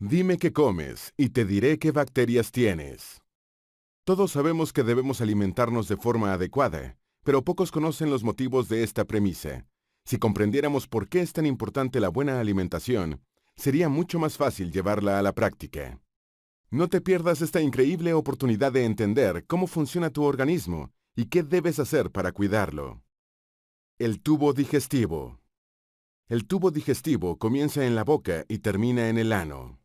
Dime qué comes y te diré qué bacterias tienes. Todos sabemos que debemos alimentarnos de forma adecuada, pero pocos conocen los motivos de esta premisa. Si comprendiéramos por qué es tan importante la buena alimentación, sería mucho más fácil llevarla a la práctica. No te pierdas esta increíble oportunidad de entender cómo funciona tu organismo y qué debes hacer para cuidarlo. El tubo digestivo. El tubo digestivo comienza en la boca y termina en el ano.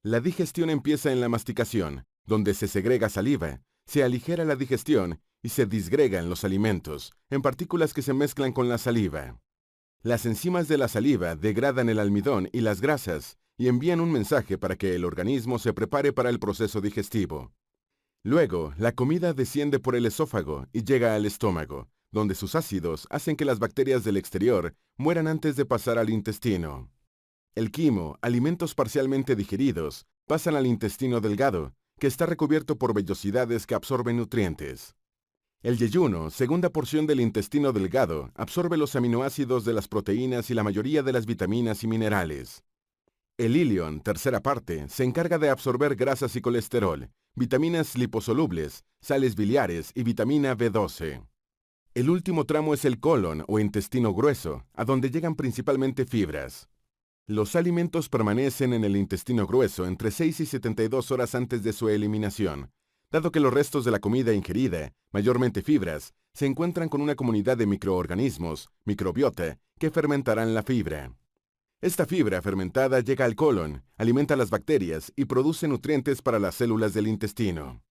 La digestión empieza en la masticación, donde se segrega saliva, se aligera la digestión y se disgregan los alimentos, en partículas que se mezclan con la saliva. Las enzimas de la saliva degradan el almidón y las grasas y envían un mensaje para que el organismo se prepare para el proceso digestivo. Luego, la comida desciende por el esófago y llega al estómago, donde sus ácidos hacen que las bacterias del exterior mueran antes de pasar al intestino. El quimo, alimentos parcialmente digeridos, pasan al intestino delgado, que está recubierto por vellosidades que absorben nutrientes. El yeyuno, segunda porción del intestino delgado, absorbe los aminoácidos de las proteínas y la mayoría de las vitaminas y minerales. El ilion, tercera parte, se encarga de absorber grasas y colesterol, vitaminas liposolubles, sales biliares y vitamina B12. El último tramo es el colon o intestino grueso, a donde llegan principalmente fibras. Los alimentos permanecen en el intestino grueso entre 6 y 72 horas antes de su eliminación, dado que los restos de la comida ingerida, mayormente fibras, se encuentran con una comunidad de microorganismos, microbiota, que fermentarán la fibra. Esta fibra fermentada llega al colon, alimenta las bacterias y produce nutrientes para las células del intestino.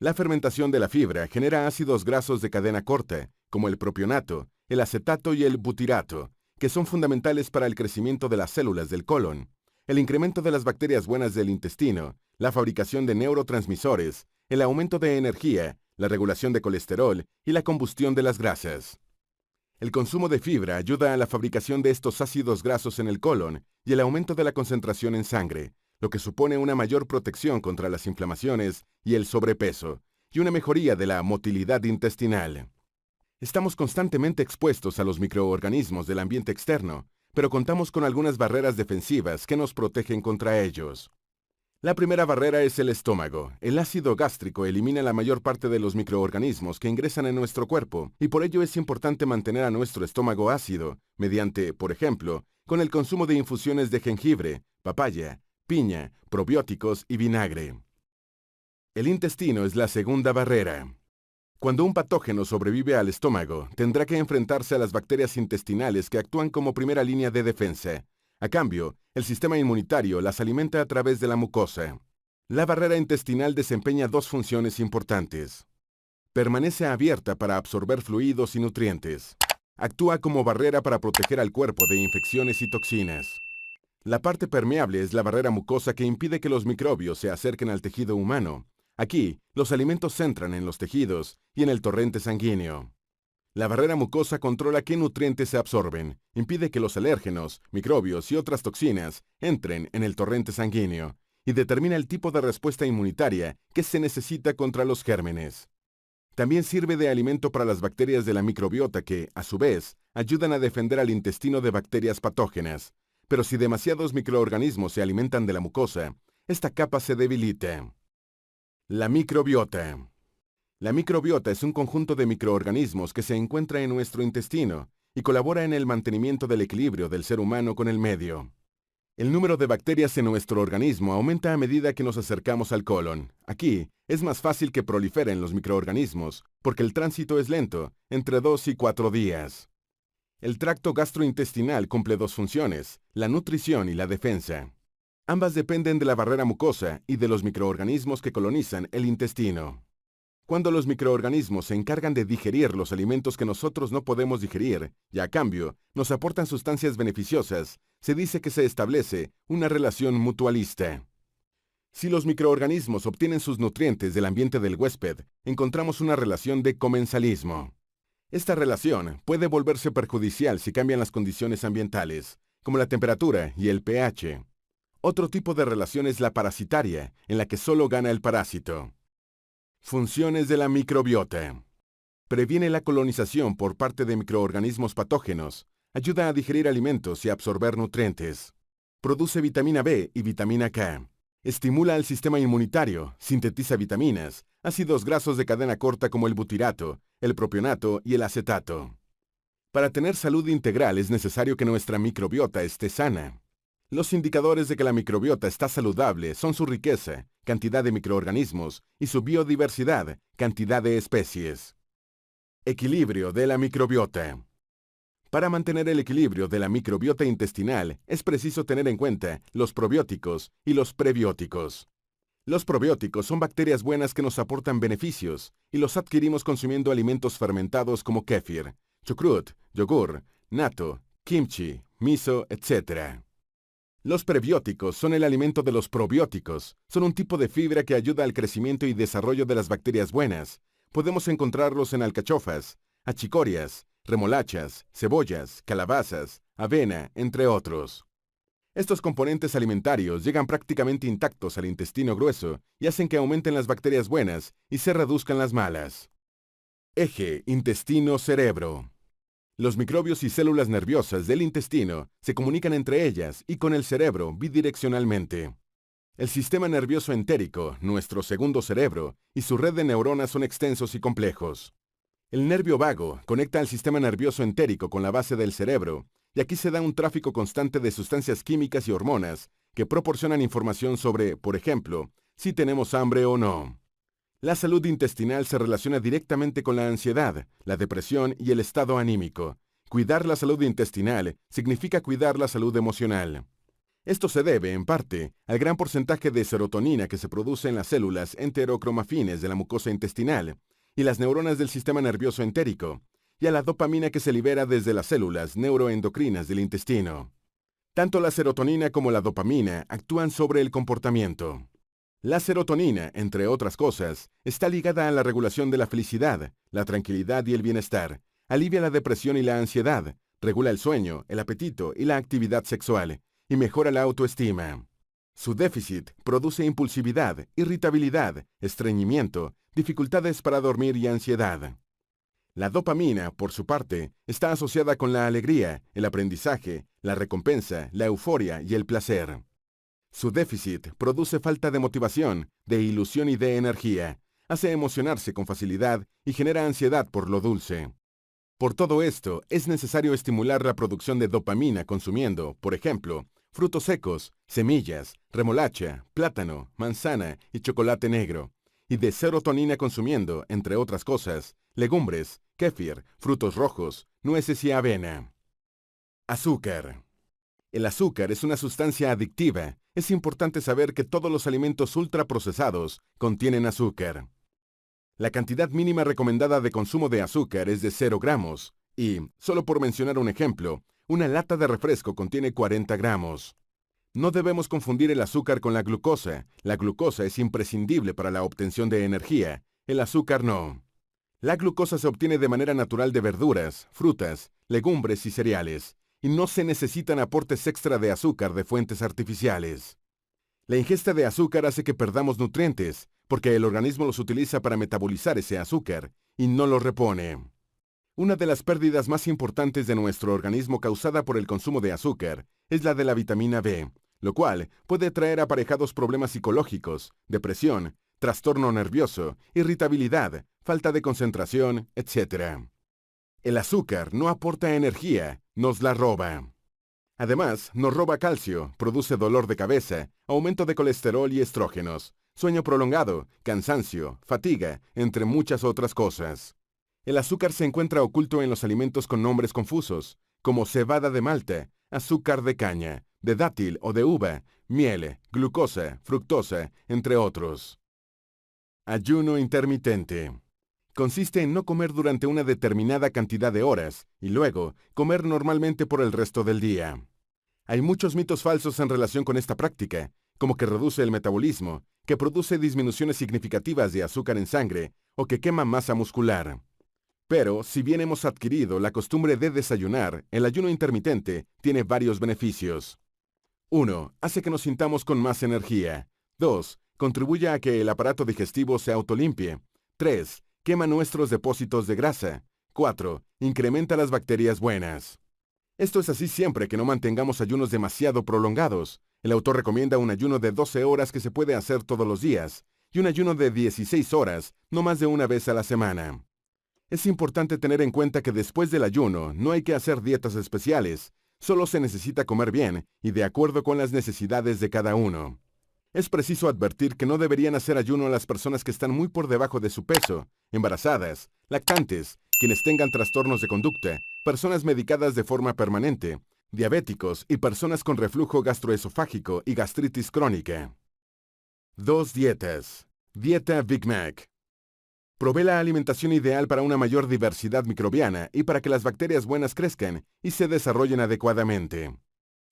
La fermentación de la fibra genera ácidos grasos de cadena corta, como el propionato, el acetato y el butirato, que son fundamentales para el crecimiento de las células del colon, el incremento de las bacterias buenas del intestino, la fabricación de neurotransmisores, el aumento de energía, la regulación de colesterol y la combustión de las grasas. El consumo de fibra ayuda a la fabricación de estos ácidos grasos en el colon y el aumento de la concentración en sangre, lo que supone una mayor protección contra las inflamaciones y el sobrepeso, y una mejoría de la motilidad intestinal. Estamos constantemente expuestos a los microorganismos del ambiente externo, pero contamos con algunas barreras defensivas que nos protegen contra ellos. La primera barrera es el estómago. El ácido gástrico elimina la mayor parte de los microorganismos que ingresan en nuestro cuerpo, y por ello es importante mantener a nuestro estómago ácido, mediante, por ejemplo, con el consumo de infusiones de jengibre, papaya, piña, probióticos y vinagre. El intestino es la segunda barrera. Cuando un patógeno sobrevive al estómago, tendrá que enfrentarse a las bacterias intestinales que actúan como primera línea de defensa. A cambio, el sistema inmunitario las alimenta a través de la mucosa. La barrera intestinal desempeña dos funciones importantes. Permanece abierta para absorber fluidos y nutrientes. Actúa como barrera para proteger al cuerpo de infecciones y toxinas. La parte permeable es la barrera mucosa que impide que los microbios se acerquen al tejido humano. Aquí, los alimentos se entran en los tejidos y en el torrente sanguíneo. La barrera mucosa controla qué nutrientes se absorben, impide que los alérgenos, microbios y otras toxinas entren en el torrente sanguíneo y determina el tipo de respuesta inmunitaria que se necesita contra los gérmenes. También sirve de alimento para las bacterias de la microbiota que, a su vez, ayudan a defender al intestino de bacterias patógenas. Pero si demasiados microorganismos se alimentan de la mucosa, esta capa se debilita. La microbiota. La microbiota es un conjunto de microorganismos que se encuentra en nuestro intestino y colabora en el mantenimiento del equilibrio del ser humano con el medio. El número de bacterias en nuestro organismo aumenta a medida que nos acercamos al colon. Aquí, es más fácil que proliferen los microorganismos, porque el tránsito es lento, entre 2 y 4 días. El tracto gastrointestinal cumple dos funciones, la nutrición y la defensa. Ambas dependen de la barrera mucosa y de los microorganismos que colonizan el intestino. Cuando los microorganismos se encargan de digerir los alimentos que nosotros no podemos digerir, y a cambio nos aportan sustancias beneficiosas, se dice que se establece una relación mutualista. Si los microorganismos obtienen sus nutrientes del ambiente del huésped, encontramos una relación de comensalismo. Esta relación puede volverse perjudicial si cambian las condiciones ambientales, como la temperatura y el pH. Otro tipo de relación es la parasitaria, en la que solo gana el parásito. Funciones de la microbiota. Previene la colonización por parte de microorganismos patógenos, ayuda a digerir alimentos y absorber nutrientes. Produce vitamina B y vitamina K. Estimula el sistema inmunitario, sintetiza vitaminas, ácidos grasos de cadena corta como el butirato, el propionato y el acetato. Para tener salud integral es necesario que nuestra microbiota esté sana. Los indicadores de que la microbiota está saludable son su riqueza, cantidad de microorganismos, y su biodiversidad, cantidad de especies. Equilibrio de la microbiota. Para mantener el equilibrio de la microbiota intestinal es preciso tener en cuenta los probióticos y los prebióticos. Los probióticos son bacterias buenas que nos aportan beneficios y los adquirimos consumiendo alimentos fermentados como kéfir, chucrut, yogur, natto, kimchi, miso, etc. Los prebióticos son el alimento de los probióticos. Son un tipo de fibra que ayuda al crecimiento y desarrollo de las bacterias buenas. Podemos encontrarlos en alcachofas, achicorias, remolachas, cebollas, calabazas, avena, entre otros. Estos componentes alimentarios llegan prácticamente intactos al intestino grueso y hacen que aumenten las bacterias buenas y se reduzcan las malas. Eje intestino-cerebro. Los microbios y células nerviosas del intestino se comunican entre ellas y con el cerebro bidireccionalmente. El sistema nervioso entérico, nuestro segundo cerebro, y su red de neuronas son extensos y complejos. El nervio vago conecta al sistema nervioso entérico con la base del cerebro, y aquí se da un tráfico constante de sustancias químicas y hormonas que proporcionan información sobre, por ejemplo, si tenemos hambre o no. La salud intestinal se relaciona directamente con la ansiedad, la depresión y el estado anímico. Cuidar la salud intestinal significa cuidar la salud emocional. Esto se debe, en parte, al gran porcentaje de serotonina que se produce en las células enterocromafines de la mucosa intestinal y las neuronas del sistema nervioso entérico, y a la dopamina que se libera desde las células neuroendocrinas del intestino. Tanto la serotonina como la dopamina actúan sobre el comportamiento. La serotonina, entre otras cosas, está ligada a la regulación de la felicidad, la tranquilidad y el bienestar, alivia la depresión y la ansiedad, regula el sueño, el apetito y la actividad sexual, y mejora la autoestima. Su déficit produce impulsividad, irritabilidad, estreñimiento, dificultades para dormir y ansiedad. La dopamina, por su parte, está asociada con la alegría, el aprendizaje, la recompensa, la euforia y el placer. Su déficit produce falta de motivación, de ilusión y de energía, hace emocionarse con facilidad y genera ansiedad por lo dulce. Por todo esto, es necesario estimular la producción de dopamina consumiendo, por ejemplo, frutos secos, semillas, remolacha, plátano, manzana y chocolate negro, y de serotonina consumiendo, entre otras cosas, legumbres, kéfir, frutos rojos, nueces y avena. Azúcar. El azúcar es una sustancia adictiva. Es importante saber que todos los alimentos ultraprocesados contienen azúcar. La cantidad mínima recomendada de consumo de azúcar es de 0 gramos y, solo por mencionar un ejemplo, una lata de refresco contiene 40 gramos. No debemos confundir el azúcar con la glucosa. La glucosa es imprescindible para la obtención de energía, el azúcar no. La glucosa se obtiene de manera natural de verduras, frutas, legumbres y cereales, y no se necesitan aportes extra de azúcar de fuentes artificiales. La ingesta de azúcar hace que perdamos nutrientes, porque el organismo los utiliza para metabolizar ese azúcar, y no los repone. Una de las pérdidas más importantes de nuestro organismo causada por el consumo de azúcar es la de la vitamina B, lo cual puede traer aparejados problemas psicológicos, depresión, trastorno nervioso, irritabilidad, falta de concentración, etc. El azúcar no aporta energía, nos la roba. Además, nos roba calcio, produce dolor de cabeza, aumento de colesterol y estrógenos, sueño prolongado, cansancio, fatiga, entre muchas otras cosas. El azúcar se encuentra oculto en los alimentos con nombres confusos, como cebada de malta, azúcar de caña, de dátil o de uva, miel, glucosa, fructosa, entre otros. Ayuno intermitente. Consiste en no comer durante una determinada cantidad de horas y luego comer normalmente por el resto del día. Hay muchos mitos falsos en relación con esta práctica, como que reduce el metabolismo, que produce disminuciones significativas de azúcar en sangre o que quema masa muscular. Pero, si bien hemos adquirido la costumbre de desayunar, el ayuno intermitente tiene varios beneficios. 1. Hace que nos sintamos con más energía. 2. Contribuye a que el aparato digestivo se autolimpie. 3. Quema nuestros depósitos de grasa. 4. Incrementa las bacterias buenas. Esto es así siempre que no mantengamos ayunos demasiado prolongados. El autor recomienda un ayuno de 12 horas que se puede hacer todos los días, y un ayuno de 16 horas, no más de una vez a la semana. Es importante tener en cuenta que después del ayuno no hay que hacer dietas especiales, solo se necesita comer bien y de acuerdo con las necesidades de cada uno. Es preciso advertir que no deberían hacer ayuno a las personas que están muy por debajo de su peso, embarazadas, lactantes, quienes tengan trastornos de conducta, personas medicadas de forma permanente, diabéticos y personas con reflujo gastroesofágico y gastritis crónica. 2 dietas. Dieta Big Mac. Provee la alimentación ideal para una mayor diversidad microbiana y para que las bacterias buenas crezcan y se desarrollen adecuadamente.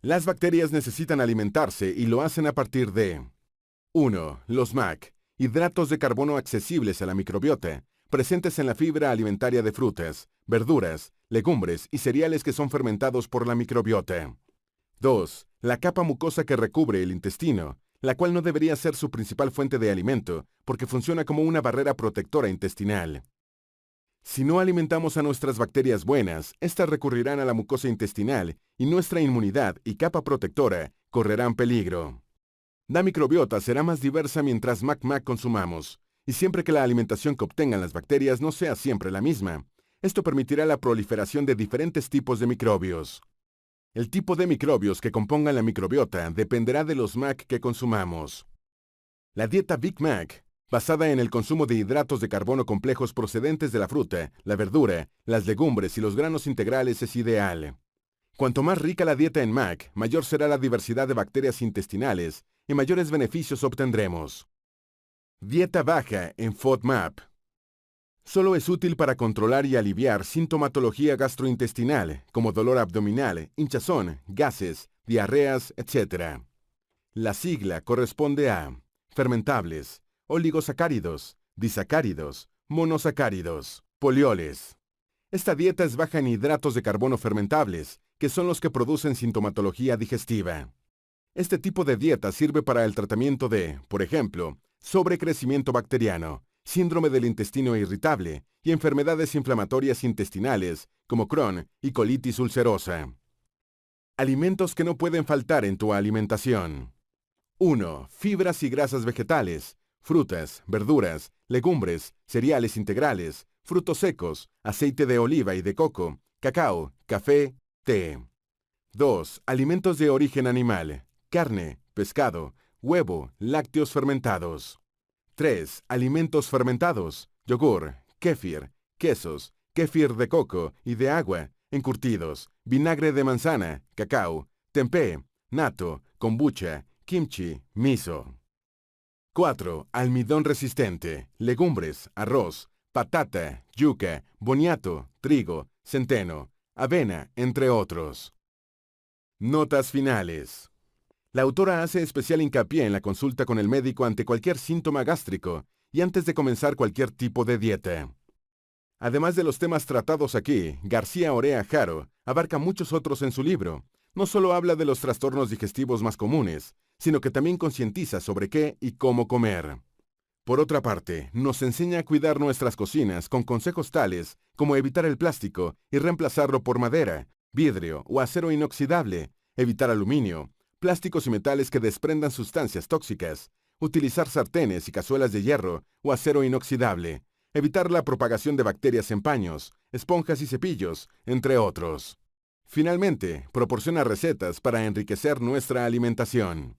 Las bacterias necesitan alimentarse y lo hacen a partir de 1. Los MAC, hidratos de carbono accesibles a la microbiota, presentes en la fibra alimentaria de frutas, verduras, legumbres y cereales que son fermentados por la microbiota. 2. La capa mucosa que recubre el intestino, la cual no debería ser su principal fuente de alimento, porque funciona como una barrera protectora intestinal. Si no alimentamos a nuestras bacterias buenas, éstas recurrirán a la mucosa intestinal y nuestra inmunidad y capa protectora correrán peligro. La microbiota será más diversa mientras más MAC consumamos, y siempre que la alimentación que obtengan las bacterias no sea siempre la misma. Esto permitirá la proliferación de diferentes tipos de microbios. El tipo de microbios que compongan la microbiota dependerá de los MAC que consumamos. La dieta Big Mac, basada en el consumo de hidratos de carbono complejos procedentes de la fruta, la verdura, las legumbres y los granos integrales es ideal. Cuanto más rica la dieta en MAC, mayor será la diversidad de bacterias intestinales y mayores beneficios obtendremos. Dieta baja en FODMAP. Solo es útil para controlar y aliviar sintomatología gastrointestinal, como dolor abdominal, hinchazón, gases, diarreas, etc. La sigla corresponde a fermentables, oligosacáridos, disacáridos, monosacáridos, polioles. Esta dieta es baja en hidratos de carbono fermentables, que son los que producen sintomatología digestiva. Este tipo de dieta sirve para el tratamiento de, por ejemplo, sobrecrecimiento bacteriano, síndrome del intestino irritable y enfermedades inflamatorias intestinales como Crohn y colitis ulcerosa. Alimentos que no pueden faltar en tu alimentación. 1. Fibras y grasas vegetales, frutas, verduras, legumbres, cereales integrales, frutos secos, aceite de oliva y de coco, cacao, café, té. 2. Alimentos de origen animal, carne, pescado, huevo, lácteos fermentados. 3. Alimentos fermentados, yogur, kéfir, quesos, kéfir de coco y de agua, encurtidos, vinagre de manzana, cacao, tempeh, natto, kombucha, kimchi, miso. 4. Almidón resistente, legumbres, arroz, patata, yuca, boniato, trigo, centeno, avena, entre otros. Notas finales. La autora hace especial hincapié en la consulta con el médico ante cualquier síntoma gástrico y antes de comenzar cualquier tipo de dieta. Además de los temas tratados aquí, García Orea Haro abarca muchos otros en su libro. No solo habla de los trastornos digestivos más comunes, sino que también concientiza sobre qué y cómo comer. Por otra parte, nos enseña a cuidar nuestras cocinas con consejos tales como evitar el plástico y reemplazarlo por madera, vidrio o acero inoxidable, evitar aluminio, plásticos y metales que desprendan sustancias tóxicas, utilizar sartenes y cazuelas de hierro o acero inoxidable, evitar la propagación de bacterias en paños, esponjas y cepillos, entre otros. Finalmente, proporciona recetas para enriquecer nuestra alimentación.